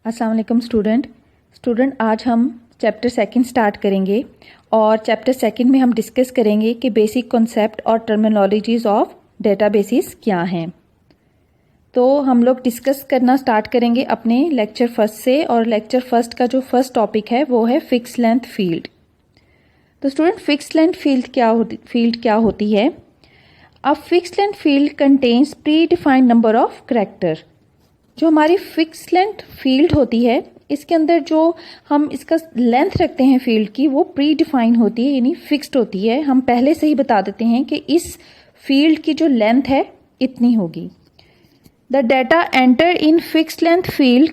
अस्सलाम वालेकुम स्टूडेंट आज हम चैप्टर सेकंड स्टार्ट करेंगे और चैप्टर सेकंड में हम डिस्कस करेंगे कि बेसिक कॉन्सेप्ट और टर्मिनोलॉजीज़ ऑफ डेटाबेसेस क्या हैं। तो हम लोग डिस्कस करना स्टार्ट करेंगे अपने लेक्चर फर्स्ट से, और लेक्चर फर्स्ट का जो फर्स्ट टॉपिक है वो है फिक्स लेंथ फील्ड। तो स्टूडेंट फिक्स लेंथ फील्ड क्या होती है? A fix length field contains pre defined number of character. जो हमारी फिक्स लेंथ फील्ड होती है इसके अंदर जो हम इसका लेंथ रखते हैं फील्ड की वो प्री डिफाइन होती है, यानी फिक्स्ड होती है। हम पहले से ही बता देते हैं कि इस फील्ड की जो लेंथ है इतनी होगी। The data enter in fixed length field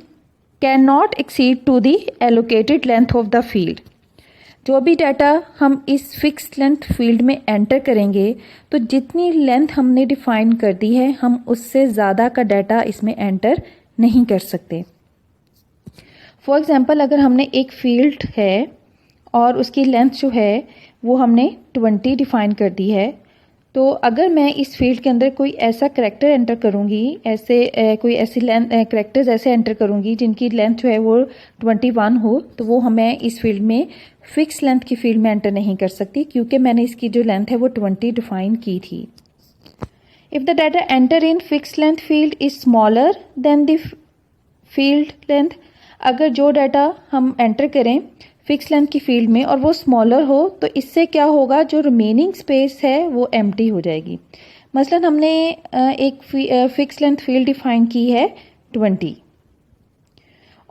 can not exceed to the allocated length of the field. जो भी डाटा हम इस फिक्स्ड लेंथ फील्ड में एंटर करेंगे तो जितनी लेंथ हमने डिफाइन कर दी है हम उससे ज़्यादा का डाटा इसमें एंटर नहीं कर सकते। फॉर एग्जांपल, अगर हमने एक फील्ड है और उसकी लेंथ जो है वो हमने 20 डिफाइन कर दी है, तो अगर मैं इस फील्ड के अंदर कोई ऐसा करैक्टर एंटर करूँगी, कोई ऐसी लेंथ करैक्टर्स ऐसे एंटर करूँगी जिनकी लेंथ जो है वो 21 हो, तो वो हमें इस फील्ड में फिक्स लेंथ की फील्ड में एंटर नहीं कर सकती, क्योंकि मैंने इसकी जो लेंथ है वो 20 डिफाइन की थी। If the data enter in fix length field is smaller than the field length, अगर जो डाटा हम एंटर करें फिक्स लेंथ की फील्ड में और वो स्मॉलर हो तो इससे क्या होगा, जो रिमेनिंग स्पेस है वो एम्प्टी हो जाएगी। मसलन हमने एक फिक्स लेंथ फील्ड डिफाइन की है 20,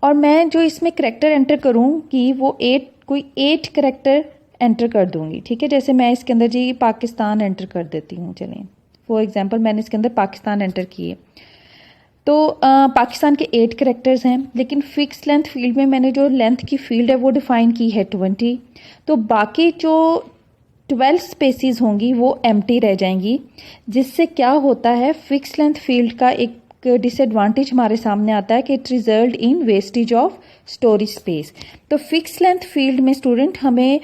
और मैं जो इसमें करैक्टर एंटर करूँगी वो 8 करैक्टर एंटर कर दूँगी। ठीक है, जैसे मैं इसके अंदर जी पाकिस्तान एंटर कर देती हूँ। चलें, फॉर एग्जांपल मैंने इसके अंदर पाकिस्तान एंटर किए, तो पाकिस्तान के 8 करैक्टर्स हैं, लेकिन फिक्स लेंथ फील्ड में मैंने जो लेंथ की फील्ड है वो डिफाइन की है 20, तो बाकी जो 12 स्पेसिस होंगी वो एम्प्टी रह जाएंगी, जिससे क्या होता है फिक्स लेंथ फील्ड का एक डिसएडवांटेज हमारे सामने आता है कि it result in wastage of storage space. तो फिक्स लेंथ फील्ड में स्टूडेंट हमें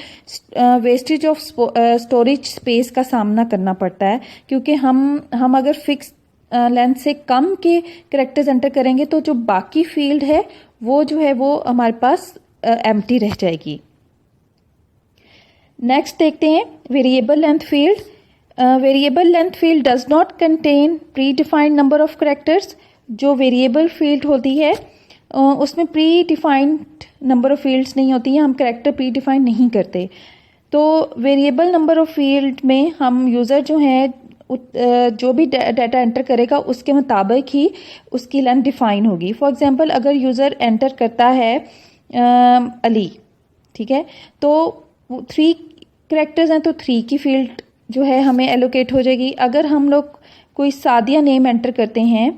वेस्टेज ऑफ स्टोरेज स्पेस का सामना करना पड़ता है, क्योंकि हम अगर फिक्स लेंथ से कम के करैक्टर्स एंटर करेंगे तो जो बाकी फील्ड है वो जो है वो हमारे पास एम्प्टी रह जाएगी। नेक्स्ट देखते हैं variable length field. Variable length field does not contain pre defined number of characters. जो वेरिएबल फील्ड होती है उसमें pre defined number of fields नहीं होती हैं, हम करैक्टर प्री डिफाइन नहीं करते। तो वेरिएबल नंबर ऑफ फील्ड में हम यूज़र जो है जो भी डाटा एंटर करेगा उसके मुताबिक ही उसकी लेंथ डिफाइन होगी। फॉर एग्जांपल, अगर यूज़र एंटर करता है अली, ठीक है, तो 3 करैक्टर्स हैं तो 3 की फील्ड जो है हमें एलोकेट हो जाएगी। अगर हम लोग कोई सादिया नेम एंटर करते हैं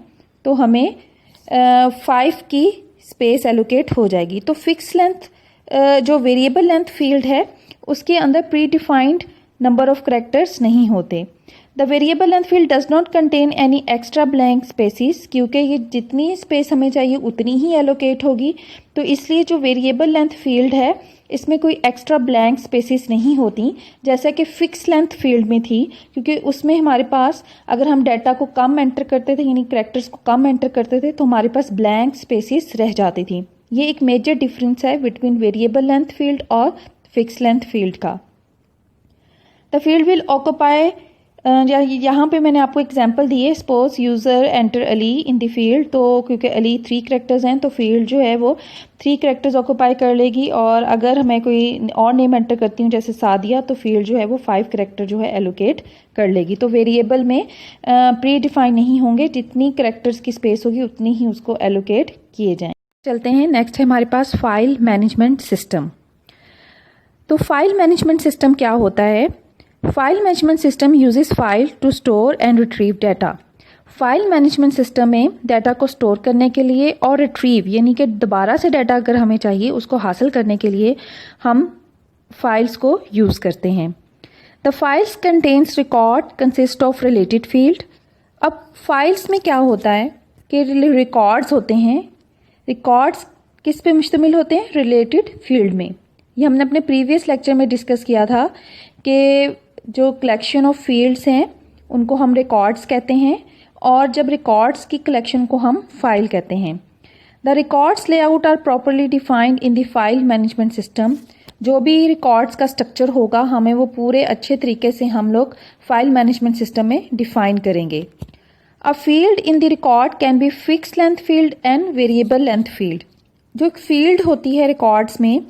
तो हमें 5 की स्पेस एलोकेट हो जाएगी। तो फिक्स लेंथ जो वेरिएबल लेंथ फील्ड है उसके अंदर predefined number of characters नहीं होते। The variable length field does not contain any extra blank spaces, क्योंकि ये जितनी स्पेस हमें चाहिए उतनी ही एलोकेट होगी, तो इसलिए जो वेरिएबल लेंथ फील्ड है इसमें कोई एक्स्ट्रा ब्लैंक स्पेसिस नहीं होती जैसा कि फिक्स लेंथ फील्ड में थी, क्योंकि उसमें हमारे पास अगर हम डाटा को कम एंटर करते थे, यानी करैक्टर्स को कम एंटर करते थे, तो हमारे पास ब्लैंक स्पेसिस रह जाती थी। ये एक मेजर डिफरेंस है बिटवीन वेरिएबल लेंथ फील्ड और फिक्स लेंथ फील्ड का। द फील्ड विल ऑक्यूपाई, यहाँ पे मैंने आपको एग्जांपल दिए। Suppose user enter Ali in the field, तो क्योंकि अली 3 करैक्टर्स हैं तो फील्ड जो है वो 3 करैक्टर्स ऑक्यूपाई कर लेगी, और अगर मैं कोई और नेम एंटर करती हूँ जैसे सादिया, तो फील्ड जो है वो 5 करैक्टर जो है एलोकेट कर लेगी। तो वेरिएबल में प्री डिफाइन नहीं होंगे, जितनी करैक्टर्स की स्पेस होगी उतनी ही उसको एलोकेट किए जाएँ। चलते हैं, नेक्स्ट है हमारे पास फाइल मैनेजमेंट सिस्टम। तो फाइल मैनेजमेंट सिस्टम क्या होता है? File management system uses file to store and retrieve data. File management system में डाटा को स्टोर करने के लिए और रिट्रीव यानी कि दोबारा से डाटा अगर हमें चाहिए उसको हासिल करने के लिए हम फाइल्स को यूज़ करते हैं। The files contains record consist of related field. अब फाइल्स में क्या होता है कि रिकॉर्ड्स होते हैं। रिकॉर्ड्स किस पे मुश्तमिल होते हैं? रिलेटेड फील्ड में। ये हमने अपने प्रीवियस लेक्चर में डिस्कस किया था कि जो कलेक्शन ऑफ फील्ड्स हैं उनको हम रिकॉर्ड्स कहते हैं, और जब रिकॉर्ड्स की कलेक्शन को हम फाइल कहते हैं। The records layout are properly defined in the file management system. जो भी रिकॉर्ड्स का स्ट्रक्चर होगा हमें वो पूरे अच्छे तरीके से हम लोग फाइल मैनेजमेंट सिस्टम में डिफाइन करेंगे। A field in the record can be fix length field and variable length field. जो एक फील्ड होती है रिकॉर्ड्स में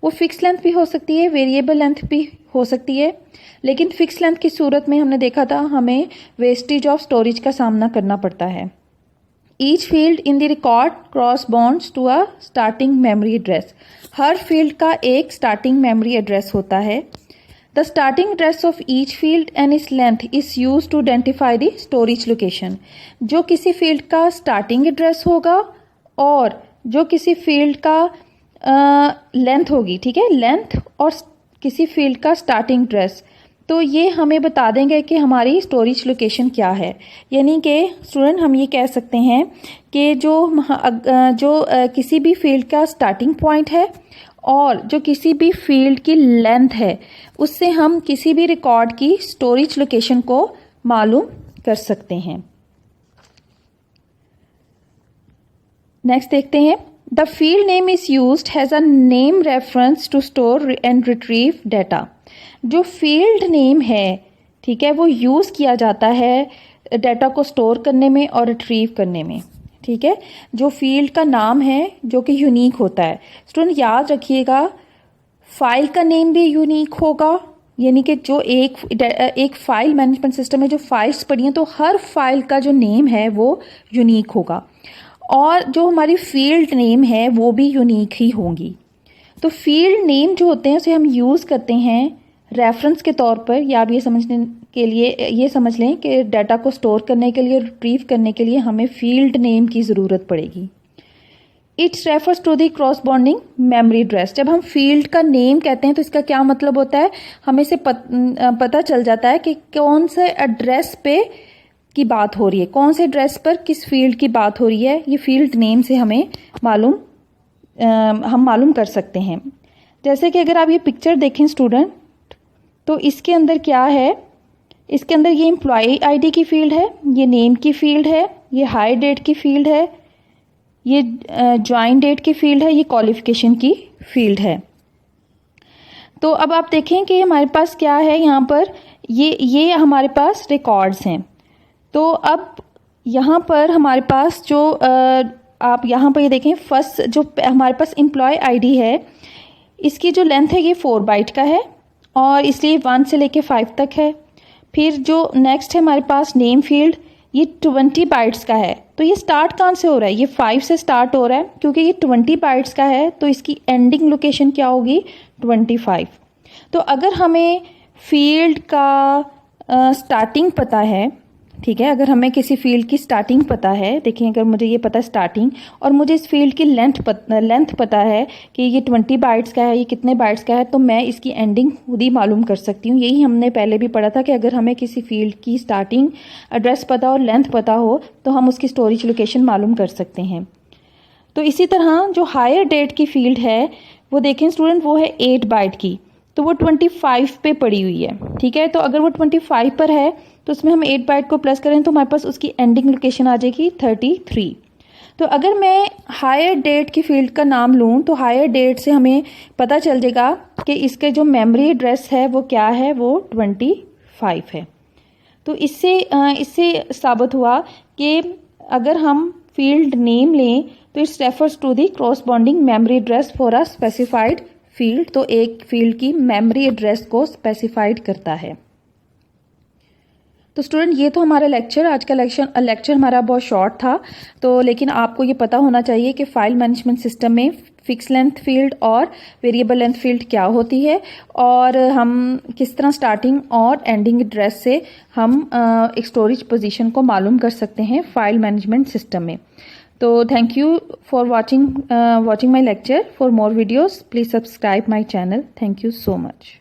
वो फिक्स लेंथ भी हो सकती है, वेरिएबल लेंथ भी हो सकती है, लेकिन फिक्स लेंथ की सूरत में हमने देखा था हमें वेस्टेज ऑफ स्टोरेज का सामना करना पड़ता है। Each field in the record corresponds to a starting memory address. हर फील्ड का एक स्टार्टिंग मेमोरी एड्रेस होता है। The starting address of each field and its length is use to identify the storage location. जो किसी field का starting address होगा और जो किसी फील्ड का लेंथ होगी, ठीक है, लेंथ और किसी फील्ड का स्टार्टिंग एड्रेस, तो ये हमें बता देंगे कि हमारी स्टोरेज लोकेशन क्या है। यानी कि स्टूडेंट हम ये कह सकते हैं कि जो किसी भी फील्ड का स्टार्टिंग पॉइंट है और जो किसी भी फील्ड की लेंथ है उससे हम किसी भी रिकॉर्ड की स्टोरेज लोकेशन को मालूम कर सकते हैं। नेक्स्ट देखते हैं, the field name is used has a name reference to store and retrieve data. जो फील्ड नेम है, ठीक है, वो यूज़ किया जाता है डाटा को स्टोर करने में और रिट्रीव करने में, ठीक है। जो फील्ड का नाम है जो कि यूनिक होता है। स्टूडेंट याद रखिएगा फाइल का नेम भी यूनिक होगा, यानी कि जो एक फाइल मैनेजमेंट सिस्टम में जो फाइल्स पड़ी हैं तो हर फाइल का जो नेम है वो यूनिक होगा और जो हमारी फील्ड नेम है वो भी यूनिक ही होंगी। तो फील्ड नेम जो होते हैं उसे हम यूज़ करते हैं रेफरेंस के तौर पर, या आप ये समझने के लिए ये समझ लें कि डाटा को स्टोर करने के लिए, रिट्रीव करने के लिए हमें फील्ड नेम की ज़रूरत पड़ेगी। It's refers to the corresponding memory address. जब हम फील्ड का नेम कहते हैं तो इसका क्या मतलब होता है, हमें से पता चल जाता है कि कौन से एड्रेस पे की बात हो रही है, कौन से एड्रेस पर किस फील्ड की बात हो रही है। ये फील्ड नेम से हमें हम मालूम कर सकते हैं। जैसे कि अगर आप ये पिक्चर देखें स्टूडेंट, तो इसके अंदर क्या है, इसके अंदर ये एम्प्लॉय आईडी की फील्ड है, ये नेम की फील्ड है, ये हायर डेट की फील्ड है, ये ज्वाइन डेट की फील्ड है, ये क्वालिफिकेशन की फील्ड है। तो अब आप देखें कि हमारे पास क्या है यहाँ पर, ये हमारे पास रिकॉर्ड्स हैं। तो अब यहाँ पर हमारे पास जो आप यहाँ पर ये देखें, फर्स्ट जो हमारे पास एम्प्लॉय आईडी है इसकी जो लेंथ है ये 4 बाइट का है और इसलिए 1 से लेके 5 तक है। फिर जो नेक्स्ट है हमारे पास नेम फील्ड, ये 20 बाइट्स का है। तो ये स्टार्ट कहाँ से हो रहा है, ये 5 से स्टार्ट हो रहा है क्योंकि ये 20 बाइट्स का है, तो इसकी एंडिंग लोकेशन क्या होगी 25। तो अगर हमें फील्ड का स्टार्टिंग पता है, ठीक है, अगर हमें किसी फील्ड की स्टार्टिंग पता है, देखिए अगर मुझे ये पता है स्टार्टिंग और मुझे इस फील्ड की लेंथ पता है कि ये 20 बाइट्स का है, ये कितने बाइट्स का है, तो मैं इसकी एंडिंग खुद ही मालूम कर सकती हूँ। यही हमने पहले भी पढ़ा था कि अगर हमें किसी फील्ड की स्टार्टिंग एड्रेस पता और लेंथ पता हो तो हम उसकी स्टोरेज लोकेशन मालूम कर सकते हैं। तो इसी तरह जो हायर डेट की फील्ड है वो देखें स्टूडेंट, वो है 8 बाइट की, तो वो 25 पे पड़ी हुई है, ठीक है। तो अगर वो 25 पर है तो उसमें हम 8 बाइट को प्लस करें तो हमारे पास उसकी एंडिंग लोकेशन आ जाएगी 33। तो अगर मैं हायर डेट की फील्ड का नाम लूँ तो हायर डेट से हमें पता चल जाएगा कि इसके जो मेमोरी एड्रेस है वो क्या है, वो 25 है। तो इससे साबित हुआ कि अगर हम फील्ड नेम लें तो it's refers to the corresponding memory address for a specified field. तो एक फील्ड की मेमोरी एड्रेस को स्पेसिफाइड करता है। तो स्टूडेंट ये तो हमारा लेक्चर, आज का लेक्चर हमारा बहुत शॉर्ट था, तो लेकिन आपको ये पता होना चाहिए कि फाइल मैनेजमेंट सिस्टम में फिक्स लेंथ फील्ड और वेरिएबल लेंथ फील्ड क्या होती है और हम किस तरह स्टार्टिंग और एंडिंग एड्रेस से हम एक स्टोरेज पोजीशन को मालूम कर सकते हैं फाइल मैनेजमेंट सिस्टम में। तो thank you for watching my lecture. For more videos, please subscribe my channel. Thank you so much.